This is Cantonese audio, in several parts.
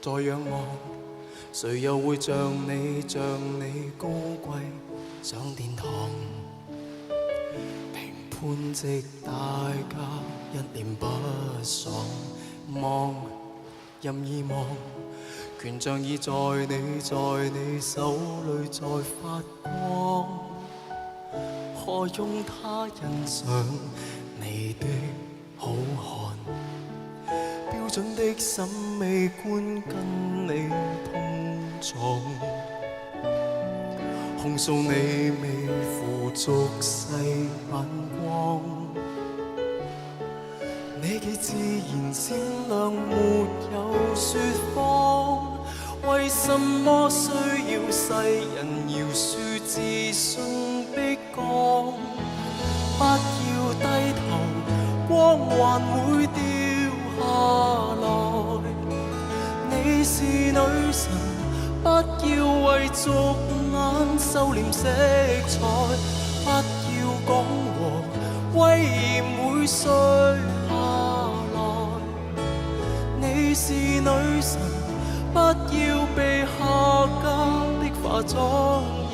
在仰望，誰又會像你高貴上殿堂？評判席大家一臉不爽，望任意望，權杖已在你手裏在發光，何用他欣賞你的好看？標準的審美觀跟你碰撞，控訴你未負俗世眼光。你既自然善良，沒有說謊，為什麼需要世人饒恕自信的光？不要低頭，光環會掉下來。你是女神，不要為俗眼收斂色彩，不要講和威嚴會碎下來。你是女神，不要被下家的化妝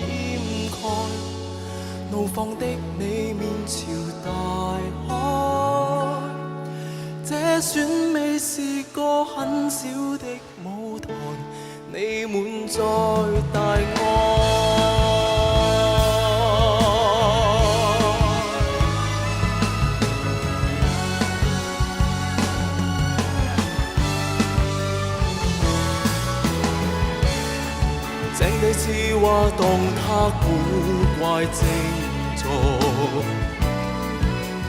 掩蓋，怒放的你面朝大海。這選美是個很小的舞台，你滿載大愛。井底之蛙當它古怪靜坐，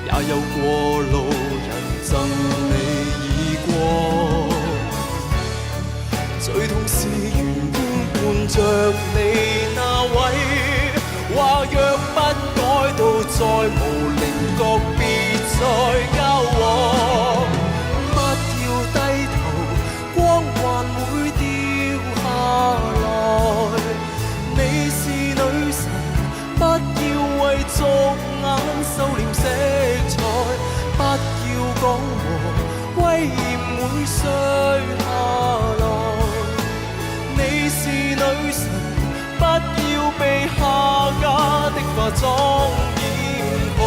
也有過路人贈你耳光。最痛是原應伴着你那位，話若不改到再無稜角，別再交往。不要低頭，光環會掉下來。你是女神，不要為俗眼收斂色彩，不要講和威嚴會碎下來。你是女神，不要被下家的化妝掩蓋。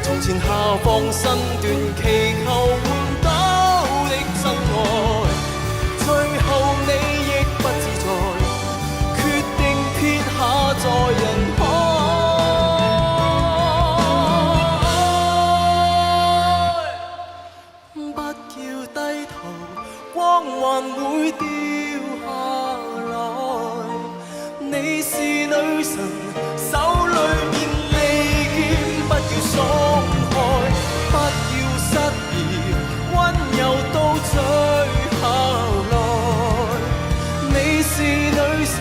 從前下放身段，祈求換到的真愛，最後你亦不自在，決定撇下在人海。不要低頭，光環會掉下來。你是女神，手裏面利劍不要鬆開，不要失儀，溫柔到最後來。你是女神，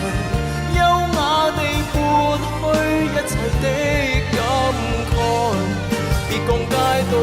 優雅地撥去一切的感慨，別講街道